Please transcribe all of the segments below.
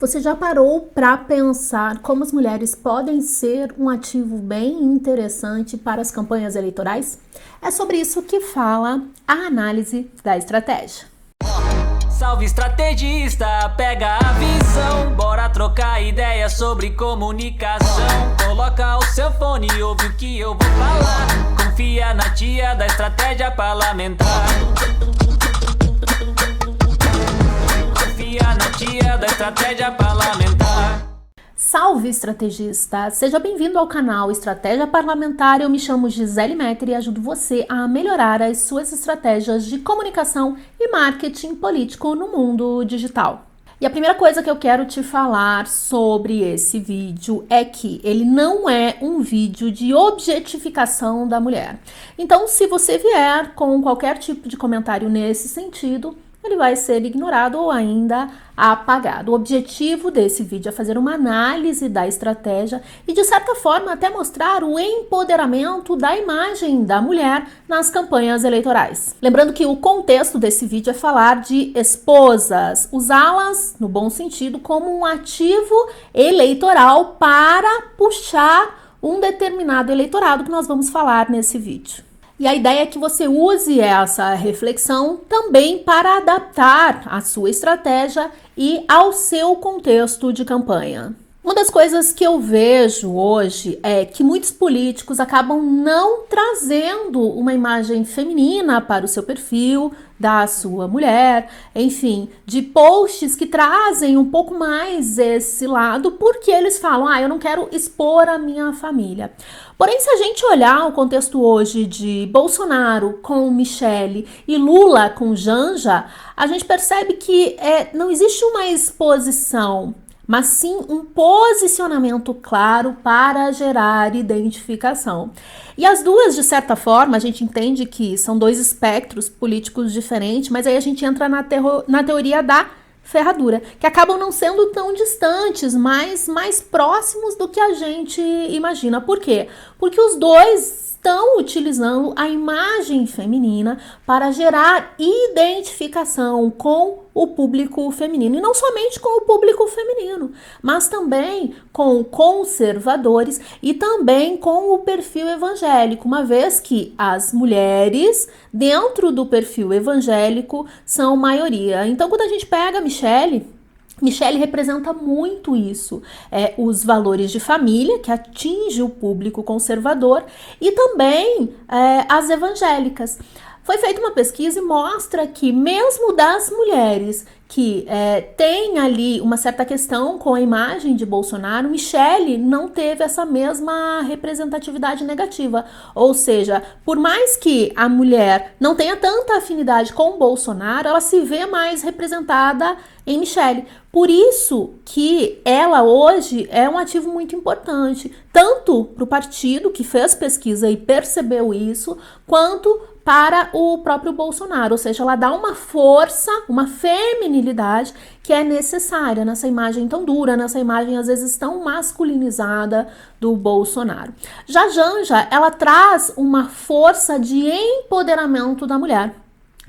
Você já parou para pensar como as mulheres podem ser um ativo bem interessante para as campanhas eleitorais? É sobre isso que fala a análise da estratégia. Salve estrategista, pega a visão, bora trocar ideias sobre comunicação. Coloca o seu fone e ouve o que eu vou falar. Confia na tia da estratégia parlamentar. Confia na tia da estratégia parlamentar. Salve estrategista! Seja bem-vindo ao canal Estratégia Parlamentar. Eu me chamo Gisele Metri e ajudo você a melhorar as suas estratégias de comunicação e marketing político no mundo digital. E a primeira coisa que eu quero te falar sobre esse vídeo é que ele não é um vídeo de objetificação da mulher. Então, se você vier com qualquer tipo de comentário nesse sentido, ele vai ser ignorado ou ainda apagado. O objetivo desse vídeo é fazer uma análise da estratégia e, de certa forma, até mostrar o empoderamento da imagem da mulher nas campanhas eleitorais. Lembrando que o contexto desse vídeo é falar de esposas, usá-las, no bom sentido, como um ativo eleitoral para puxar um determinado eleitorado que nós vamos falar nesse vídeo. E a ideia é que você use essa reflexão também para adaptar a sua estratégia e ao seu contexto de campanha. Uma das coisas que eu vejo hoje é que muitos políticos acabam não trazendo uma imagem feminina para o seu perfil, da sua mulher, enfim, de posts que trazem um pouco mais esse lado, porque eles falam, eu não quero expor a minha família. Porém, se a gente olhar o contexto hoje de Bolsonaro com Michele e Lula com Janja, a gente percebe que não existe uma exposição, mas sim um posicionamento claro para gerar identificação. E as duas, de certa forma, a gente entende que são dois espectros políticos diferentes, mas aí a gente entra na teoria da ferradura, que acabam não sendo tão distantes, mas mais próximos do que a gente imagina. Por quê? Porque os dois estão utilizando a imagem feminina para gerar identificação com o público feminino. E não somente com o público feminino, mas também com conservadores e também com o perfil evangélico, uma vez que as mulheres dentro do perfil evangélico são maioria. Então, quando a gente pega a Michele representa muito isso, os valores de família, que atinge o público conservador, e também as evangélicas. Foi feita uma pesquisa e mostra que mesmo das mulheres que têm ali uma certa questão com a imagem de Bolsonaro, Michele não teve essa mesma representatividade negativa. Ou seja, por mais que a mulher não tenha tanta afinidade com Bolsonaro, ela se vê mais representada em Michele. Por isso que ela hoje é um ativo muito importante, tanto para o partido que fez pesquisa e percebeu isso, quanto para o próprio Bolsonaro, ou seja, ela dá uma força, uma feminilidade que é necessária nessa imagem tão dura, nessa imagem às vezes tão masculinizada do Bolsonaro. Já Janja, ela traz uma força de empoderamento da mulher.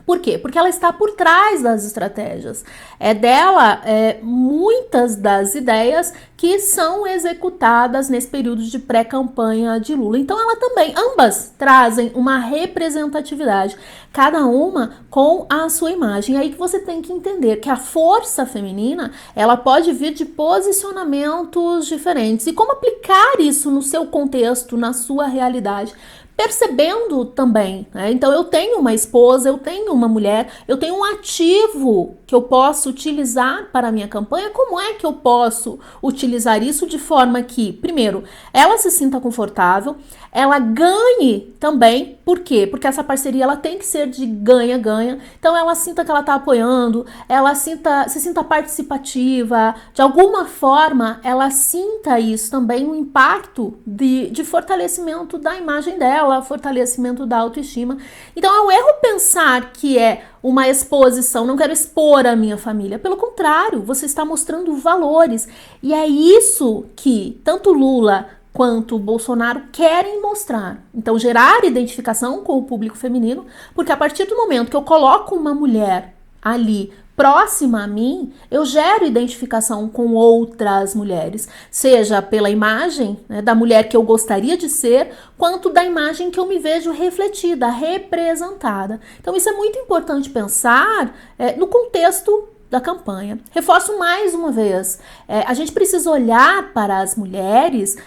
Por quê? Porque ela está por trás das estratégias. É dela muitas das ideias que são executadas nesse período de pré-campanha de Lula. Então ela também, ambas trazem uma representatividade, cada uma com a sua imagem. É aí que você tem que entender que a força feminina, ela pode vir de posicionamentos diferentes. E como aplicar isso no seu contexto, na sua realidade? Percebendo também, né? Então eu tenho uma esposa, eu tenho uma mulher, eu tenho um ativo que eu posso utilizar para a minha campanha. Como é que eu posso utilizar isso de forma que, primeiro, ela se sinta confortável, ela ganhe também. Por quê? Porque essa parceria ela tem que ser de ganha-ganha. Então ela sinta que ela está apoiando, ela se sinta participativa, de alguma forma ela sinta isso também, um impacto de fortalecimento da imagem dela, fortalecimento da autoestima. Então é um erro pensar que é uma exposição, não quero expor a minha família. Pelo contrário, você está mostrando valores. E é isso que tanto Lula quanto o Bolsonaro querem mostrar. Então, gerar identificação com o público feminino, porque a partir do momento que eu coloco uma mulher ali próxima a mim, eu gero identificação com outras mulheres, seja pela imagem, né, da mulher que eu gostaria de ser, quanto da imagem que eu me vejo refletida, representada. Então isso é muito importante pensar no contexto da campanha. Reforço mais uma vez, a gente precisa olhar para as mulheres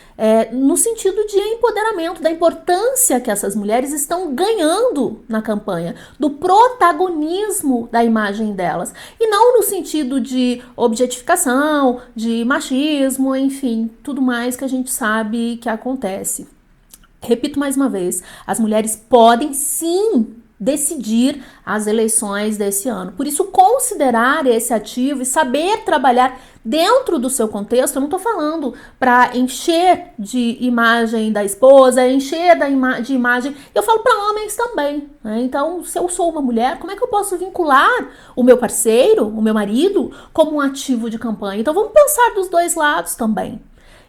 no sentido de empoderamento, da importância que essas mulheres estão ganhando na campanha, do protagonismo da imagem delas, e não no sentido de objetificação, de machismo, enfim, tudo mais que a gente sabe que acontece. Repito mais uma vez, as mulheres podem sim decidir as eleições desse ano. Por isso, considerar esse ativo e saber trabalhar dentro do seu contexto, eu não estou falando para encher de imagem da esposa, encher de imagem, eu falo para homens também, né? Então, se eu sou uma mulher, como é que eu posso vincular o meu parceiro, o meu marido, como um ativo de campanha? Então, vamos pensar dos dois lados também.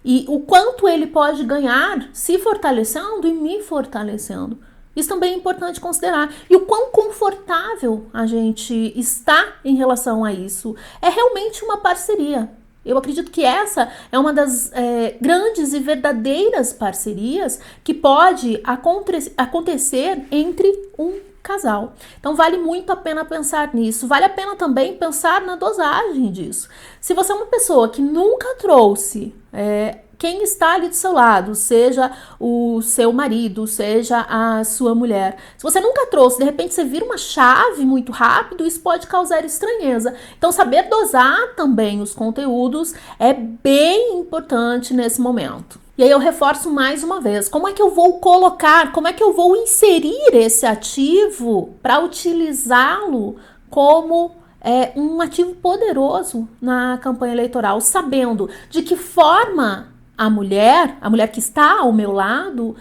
E o quanto ele pode ganhar se fortalecendo e me fortalecendo. Isso também é importante considerar. E o quão confortável a gente está em relação a isso. É realmente uma parceria. Eu acredito que essa é uma das grandes e verdadeiras parcerias que pode acontecer entre um casal. Então vale muito a pena pensar nisso. Vale a pena também pensar na dosagem disso. Se você é uma pessoa que nunca trouxe quem está ali do seu lado, seja o seu marido, seja a sua mulher. Se você nunca trouxe, de repente você vira uma chave muito rápido, isso pode causar estranheza. Então, saber dosar também os conteúdos é bem importante nesse momento. E aí eu reforço mais uma vez, como é que eu vou colocar, como é que eu vou inserir esse ativo para utilizá-lo como um ativo poderoso na campanha eleitoral, sabendo de que forma a mulher que está ao meu lado,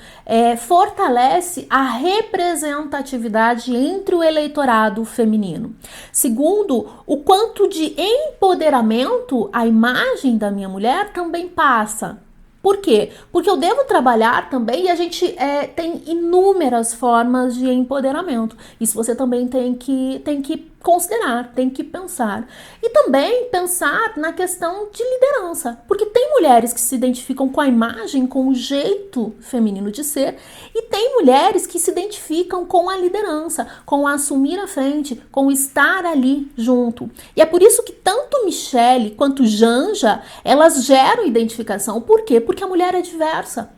fortalece a representatividade entre o eleitorado feminino. Segundo, o quanto de empoderamento a imagem da minha mulher também passa. Por quê? Porque eu devo trabalhar também, e a gente tem inúmeras formas de empoderamento. Isso você também tem que considerar, tem que pensar. E também pensar na questão de liderança. Porque tem mulheres que se identificam com a imagem, com o jeito feminino de ser, e tem mulheres que se identificam com a liderança, com a assumir a frente, com estar ali junto. E é por isso que tanto Michele quanto Janja, elas geram identificação. Por quê? Porque a mulher é diversa.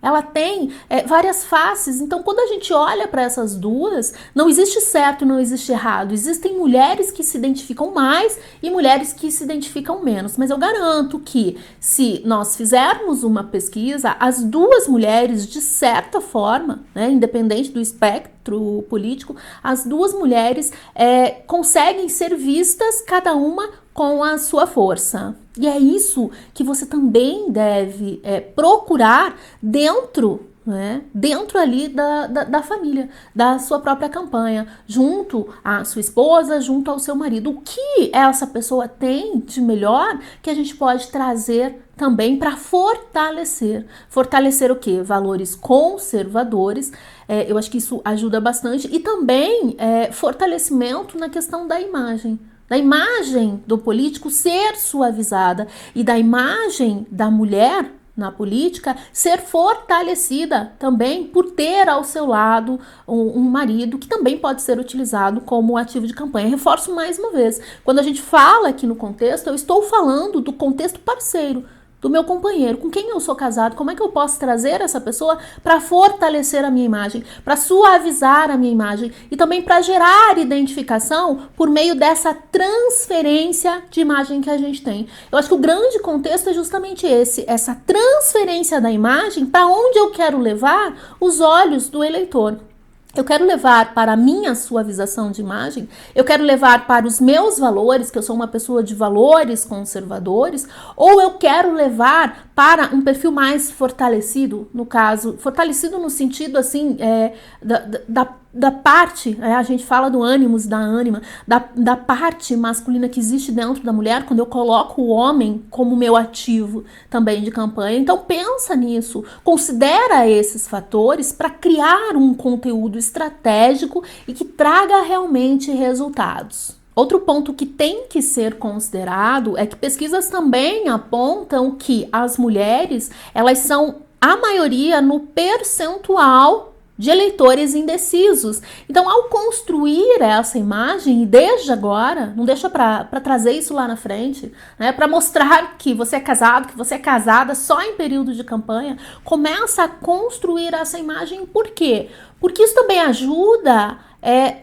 Ela tem várias faces, então quando a gente olha para essas duas, não existe certo, não existe errado. Existem mulheres que se identificam mais e mulheres que se identificam menos. Mas eu garanto que se nós fizermos uma pesquisa, as duas mulheres, de certa forma, né, independente do espectro político, as duas mulheres conseguem ser vistas, cada uma com a sua força. E é isso que você também deve procurar dentro ali da família, da sua própria campanha, junto à sua esposa, junto ao seu marido. O que essa pessoa tem de melhor que a gente pode trazer também para fortalecer. Fortalecer o quê? Valores conservadores. Eu acho que isso ajuda bastante. E também fortalecimento na questão da imagem do político ser suavizada e da imagem da mulher na política ser fortalecida também por ter ao seu lado um marido que também pode ser utilizado como ativo de campanha. Reforço mais uma vez, quando a gente fala aqui no contexto, eu estou falando do contexto parceiro, do meu companheiro, com quem eu sou casado, como é que eu posso trazer essa pessoa para fortalecer a minha imagem, para suavizar a minha imagem e também para gerar identificação por meio dessa transferência de imagem que a gente tem. Eu acho que o grande contexto é justamente essa transferência da imagem para onde eu quero levar os olhos do eleitor. Eu quero levar para a minha suavização de imagem, eu quero levar para os meus valores, que eu sou uma pessoa de valores conservadores, ou eu quero levar para um perfil mais fortalecido, no caso, fortalecido no sentido assim, da parte, a gente fala do ânimos, da ânima, da parte masculina que existe dentro da mulher, quando eu coloco o homem como meu ativo também de campanha. Então pensa nisso, considera esses fatores para criar um conteúdo estratégico e que traga realmente resultados. Outro ponto que tem que ser considerado é que pesquisas também apontam que as mulheres, elas são a maioria no percentual de eleitores indecisos. Então, ao construir essa imagem, e desde agora, não deixa para trazer isso lá na frente, né, para mostrar que você é casado, que você é casada só em período de campanha, começa a construir essa imagem. Por quê? Porque isso também ajuda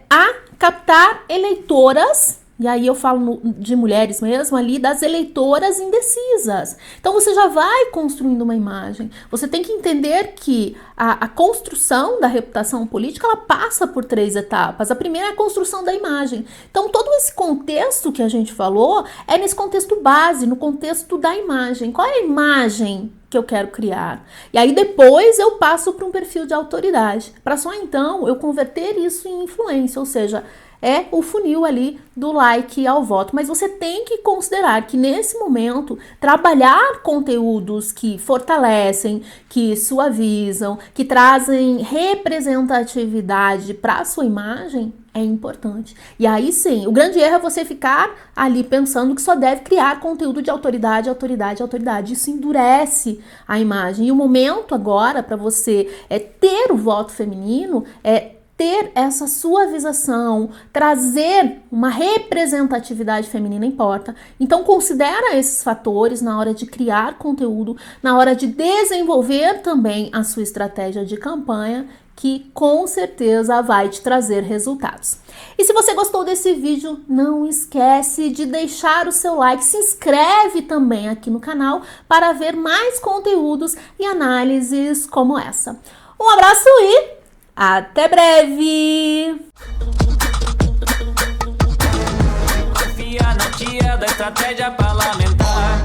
a captar eleitoras. E aí eu falo de mulheres mesmo ali, das eleitoras indecisas. Então você já vai construindo uma imagem. Você tem que entender que a construção da reputação política, ela passa por 3 etapas. A primeira é a construção da imagem. Então todo esse contexto que a gente falou é nesse contexto base, no contexto da imagem. Qual é a imagem que eu quero criar? E aí depois eu passo para um perfil de autoridade, para só então eu converter isso em influência, ou seja, é o funil ali do like ao voto. Mas você tem que considerar que nesse momento, trabalhar conteúdos que fortalecem, que suavizam, que trazem representatividade para a sua imagem é importante. E aí sim, o grande erro é você ficar ali pensando que só deve criar conteúdo de autoridade, autoridade, autoridade. Isso endurece a imagem. E o momento agora para você ter o voto feminino ter essa suavização, trazer uma representatividade feminina importa. Então considera esses fatores na hora de criar conteúdo, na hora de desenvolver também a sua estratégia de campanha, que com certeza vai te trazer resultados. E se você gostou desse vídeo, não esquece de deixar o seu like, se inscreve também aqui no canal para ver mais conteúdos e análises como essa. Um abraço e até breve! Confia na tia da estratégia parlamentar.